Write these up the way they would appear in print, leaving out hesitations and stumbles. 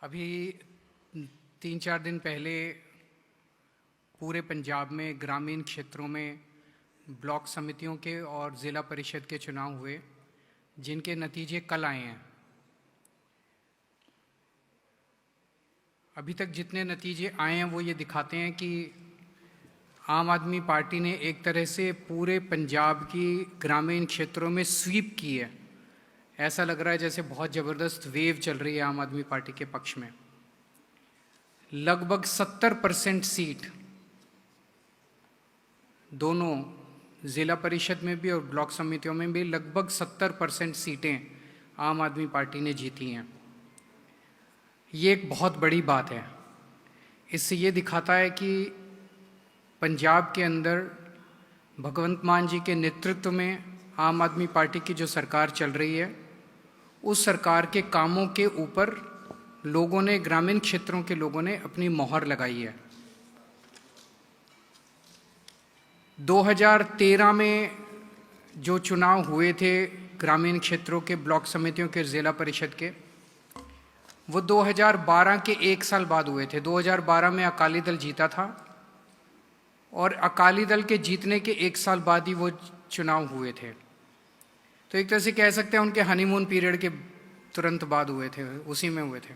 अभी 3-4 दिन पहले पूरे पंजाब में ग्रामीण क्षेत्रों में ब्लॉक समितियों के और ज़िला परिषद के चुनाव हुए, जिनके नतीजे कल आए हैं। अभी तक जितने नतीजे आए हैं वो ये दिखाते हैं कि आम आदमी पार्टी ने एक तरह से पूरे पंजाब की ग्रामीण क्षेत्रों में स्वीप की है। ऐसा लग रहा है जैसे बहुत ज़बरदस्त वेव चल रही है आम आदमी पार्टी के पक्ष में। लगभग 70% सीट दोनों ज़िला परिषद में भी और ब्लॉक समितियों में भी लगभग 70% सीटें आम आदमी पार्टी ने जीती हैं। ये एक बहुत बड़ी बात है। इससे ये दिखाता है कि पंजाब के अंदर भगवंत मान जी के नेतृत्व में आम आदमी पार्टी की जो सरकार चल रही है, उस सरकार के कामों के ऊपर लोगों ने, ग्रामीण क्षेत्रों के लोगों ने अपनी मोहर लगाई है। 2013 में जो चुनाव हुए थे ग्रामीण क्षेत्रों के, ब्लॉक समितियों के, जिला परिषद के, वो 2012 के 1 साल बाद हुए थे। 2012 में अकाली दल जीता था और अकाली दल के जीतने के 1 साल बाद ही वो चुनाव हुए थे। तो एक तरह से कह सकते हैं उनके हनीमून पीरियड के तुरंत बाद हुए थे, उसी में हुए थे।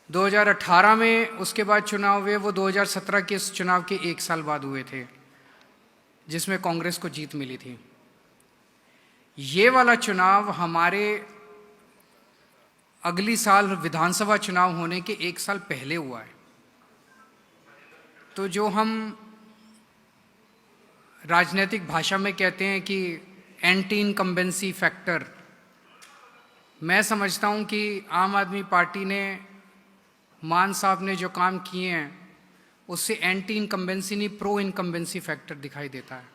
2018 में उसके बाद चुनाव हुए, वो 2017 के इस चुनाव के 1 साल बाद हुए थे, जिसमें कांग्रेस को जीत मिली थी। ये वाला चुनाव हमारे अगली साल विधानसभा चुनाव होने के 1 साल पहले हुआ है। तो जो हम राजनीतिक भाषा में कहते हैं कि एंटी इनकम्बेंसी फैक्टर, मैं समझता हूं कि आम आदमी पार्टी ने, मान साहब ने जो काम किए हैं, उससे एंटी इनकम्बेंसी नहीं, प्रो इनकम्बेंसी फैक्टर दिखाई देता है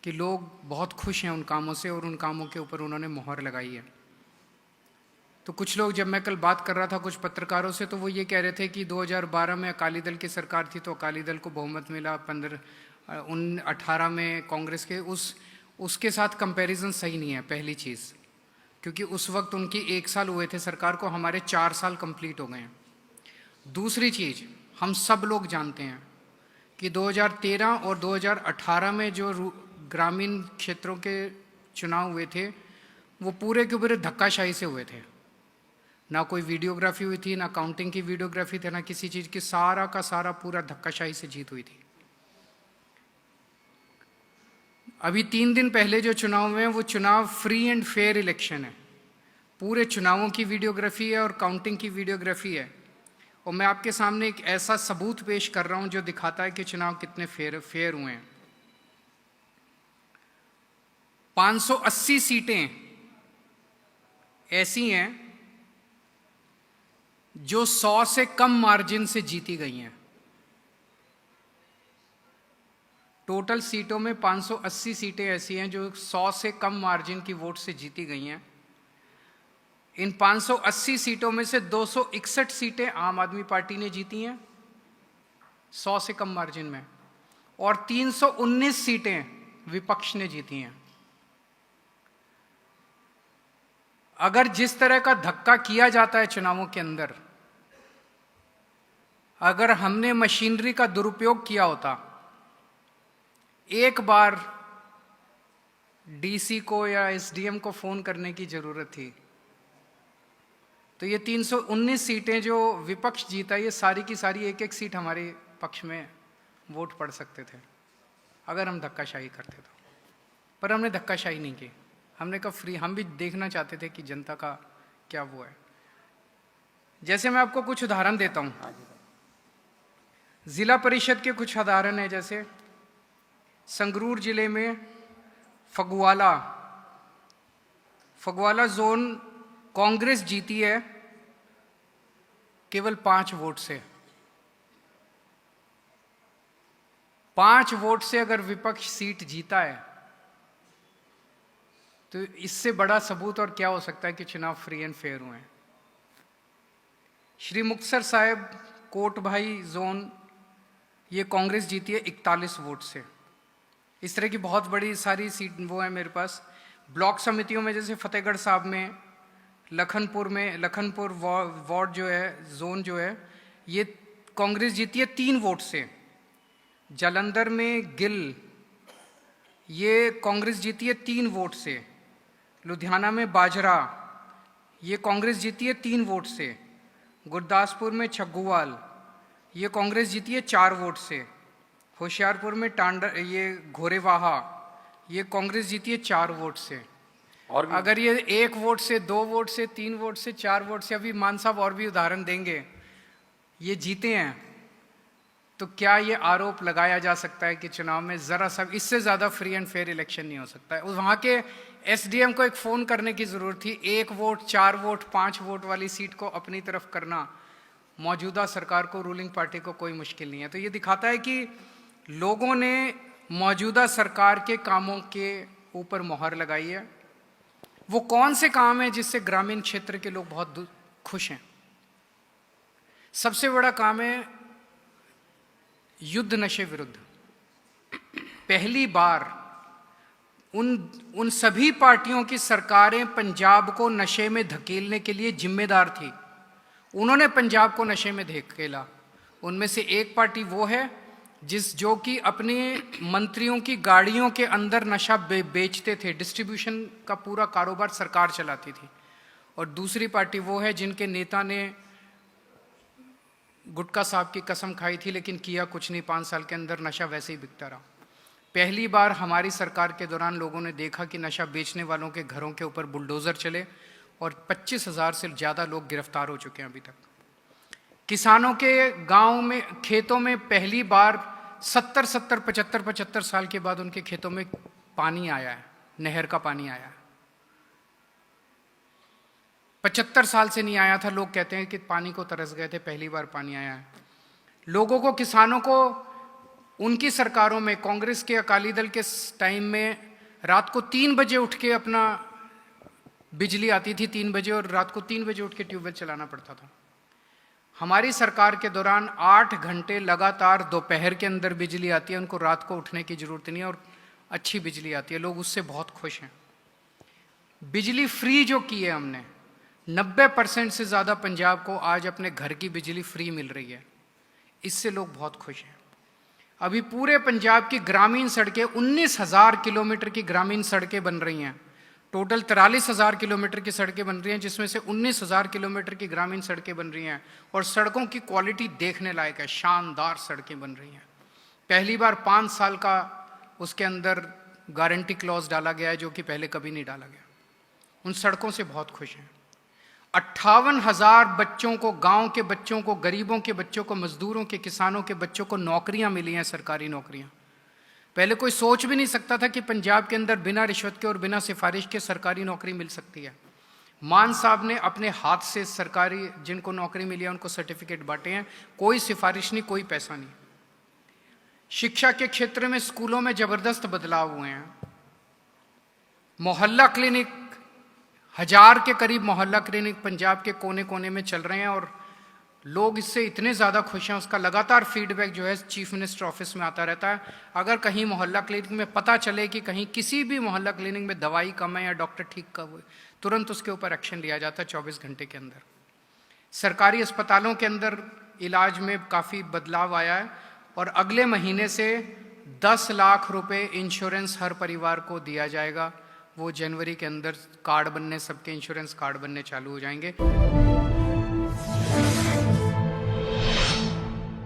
कि लोग बहुत खुश हैं उन कामों से और उन कामों के ऊपर उन्होंने मोहर लगाई है। तो कुछ लोग, जब मैं कल बात कर रहा था कुछ पत्रकारों से, तो वो ये कह रहे थे कि 2012 में अकाली दल की सरकार थी तो अकाली दल को बहुमत मिला, 18 में कांग्रेस के, उसके साथ कंपैरिजन सही नहीं है। पहली चीज़, क्योंकि उस वक्त उनकी 1 साल हुए थे सरकार को, हमारे 4 साल कंप्लीट हो गए हैं। दूसरी चीज़, हम सब लोग जानते हैं कि 2013 और 2018 में जो ग्रामीण क्षेत्रों के चुनाव हुए थे, वो पूरे के पूरे धक्काशाही से हुए थे। ना कोई वीडियोग्राफी हुई थी, ना काउंटिंग की वीडियोग्राफी थी, ना किसी चीज़ की, सारा का सारा पूरा धक्काशाही से जीत हुई थी। अभी 3 दिन पहले जो चुनाव में, वो चुनाव फ्री एंड फेयर इलेक्शन है। पूरे चुनावों की वीडियोग्राफी है और काउंटिंग की वीडियोग्राफी है। और मैं आपके सामने एक ऐसा सबूत पेश कर रहा हूं जो दिखाता है कि चुनाव कितने फेयर हुए हैं। 580 सीटें ऐसी हैं जो 100 से कम मार्जिन से जीती गई हैं। टोटल सीटों में 580 सीटें ऐसी हैं जो 100 से कम मार्जिन की वोट से जीती गई हैं। इन 580 सीटों में से 261 सीटें आम आदमी पार्टी ने जीती हैं 100 से कम मार्जिन में, और 319 सीटें विपक्ष ने जीती हैं। अगर जिस तरह का धक्का किया जाता है चुनावों के अंदर, अगर हमने मशीनरी का दुरुपयोग किया होता, एक बार डीसी को या एसडीएम को फोन करने की जरूरत थी, तो ये 319 सीटें जो विपक्ष जीता, ये सारी की सारी एक एक सीट हमारे पक्ष में वोट पड़ सकते थे अगर हम धक्काशाही करते तो। पर हमने धक्काशाही नहीं की। हमने कहा फ्री, हम भी देखना चाहते थे कि जनता का क्या वो है। जैसे मैं आपको कुछ उदाहरण देता हूं, जिला परिषद के कुछ उदाहरण है। जैसे संगरूर जिले में फगवाला जोन कांग्रेस जीती है केवल 5 वोट से। 5 वोट से अगर विपक्ष सीट जीता है तो इससे बड़ा सबूत और क्या हो सकता है कि चुनाव फ्री एंड फेयर हुए हैं। श्री मुक्तसर साहिब कोट भाई जोन, ये कांग्रेस जीती है 41 वोट से। इस तरह की बहुत बड़ी सारी सीट वो है मेरे पास। ब्लॉक समितियों में जैसे फतेहगढ़ साहब में लखनपुर वार्ड जो है, जोन जो है, ये कांग्रेस जीती है 3 वोट से। जालंधर में गिल, ये कांग्रेस जीती है 3 वोट से। लुधियाना में बाजरा, ये कांग्रेस जीती है 3 वोट से। गुरदासपुर में छग्गुवाल, ये कांग्रेस जीती है 4 वोट से। होशियारपुर में ये घोरेवाहा, ये कांग्रेस जीती है 4 वोट से। और अगर ये 1 वोट से, 2 वोट से, 3 वोट से, 4 वोट से, अभी मान साहब और भी उदाहरण देंगे, ये जीते हैं, तो क्या ये आरोप लगाया जा सकता है कि चुनाव में जरा सा इससे ज्यादा फ्री एंड फेयर इलेक्शन नहीं हो सकता है? वहां के एसडीएम को एक फोन करने की जरूरत थी। 1 वोट, 4 वोट, 5 वोट वाली सीट को अपनी तरफ करना मौजूदा सरकार को, रूलिंग पार्टी को कोई मुश्किल नहीं है। तो ये दिखाता है कि लोगों ने मौजूदा सरकार के कामों के ऊपर मोहर लगाई है। वो कौन से काम है जिससे ग्रामीण क्षेत्र के लोग बहुत खुश हैं? सबसे बड़ा काम है युद्ध नशे विरुद्ध। पहली बार उन सभी पार्टियों की सरकारें पंजाब को नशे में धकेलने के लिए जिम्मेदार थी, उन्होंने पंजाब को नशे में धकेला। उनमें से एक पार्टी वो है जो कि अपने मंत्रियों की गाड़ियों के अंदर नशा बेचते थे, डिस्ट्रीब्यूशन का पूरा कारोबार सरकार चलाती थी। और दूसरी पार्टी वो है जिनके नेता ने गुटखा साहब की कसम खाई थी लेकिन किया कुछ नहीं, 5 साल के अंदर नशा वैसे ही बिकता रहा। पहली बार हमारी सरकार के दौरान लोगों ने देखा कि नशा बेचने वालों के घरों के ऊपर बुलडोजर चले और 25,000 से ज़्यादा लोग गिरफ्तार हो चुके हैं अभी तक। किसानों के गांव में, खेतों में पहली बार 75 साल के बाद उनके खेतों में पानी आया है, नहर का पानी आया है। 75 साल से नहीं आया था। लोग कहते हैं कि पानी को तरस गए थे, पहली बार पानी आया है। लोगों को, किसानों को उनकी सरकारों में, कांग्रेस के, अकाली दल के टाइम में रात को 3 बजे उठ के अपना बिजली आती थी 3 बजे, और रात को 3 बजे उठ के ट्यूबवेल चलाना पड़ता था। हमारी सरकार के दौरान 8 घंटे लगातार दोपहर के अंदर बिजली आती है, उनको रात को उठने की जरूरत नहीं है और अच्छी बिजली आती है। लोग उससे बहुत खुश हैं। बिजली फ्री जो की है हमने, 90% से ज़्यादा पंजाब को आज अपने घर की बिजली फ्री मिल रही है, इससे लोग बहुत खुश हैं। अभी पूरे पंजाब की ग्रामीण सड़कें, 19,000 किलोमीटर की ग्रामीण सड़कें बन रही हैं। टोटल 43,000 किलोमीटर की सड़कें बन रही हैं, जिसमें से 19,000 किलोमीटर की ग्रामीण सड़कें बन रही हैं। और सड़कों की क्वालिटी देखने लायक है, शानदार सड़कें बन रही हैं। पहली बार 5 साल का उसके अंदर गारंटी क्लॉज डाला गया है, जो कि पहले कभी नहीं डाला गया। उन सड़कों से बहुत खुश हैं। 58,000 बच्चों को, गांव के बच्चों को, गरीबों के बच्चों को, मजदूरों के, किसानों के बच्चों को नौकरियां मिली हैं, सरकारी नौकरियां। पहले कोई सोच भी नहीं सकता था कि पंजाब के अंदर बिना रिश्वत के और बिना सिफारिश के सरकारी नौकरी मिल सकती है। मान साहब ने अपने हाथ से सरकारी, जिनको नौकरी मिली है उनको सर्टिफिकेट बांटे हैं, कोई सिफारिश नहीं, कोई पैसा नहीं। शिक्षा के क्षेत्र में स्कूलों में जबरदस्त बदलाव हुए हैं। मोहल्ला क्लिनिक, 1000 के करीब मोहल्ला क्लिनिक पंजाब के कोने कोने में चल रहे हैं और लोग इससे इतने ज़्यादा खुश हैं। उसका लगातार फीडबैक जो है चीफ मिनिस्टर ऑफिस में आता रहता है। अगर कहीं मोहल्ला क्लिनिक में पता चले कि कहीं किसी भी मोहल्ला क्लिनिक में दवाई कम है या डॉक्टर ठीक कब हुए, तुरंत उसके ऊपर एक्शन लिया जाता है 24 घंटे के अंदर। सरकारी अस्पतालों के अंदर इलाज में काफ़ी बदलाव आया है और अगले महीने से 10 लाख रुपए इंश्योरेंस हर परिवार को दिया जाएगा। वो जनवरी के अंदर कार्ड बनने, सबके इंश्योरेंस कार्ड बनने चालू हो जाएंगे।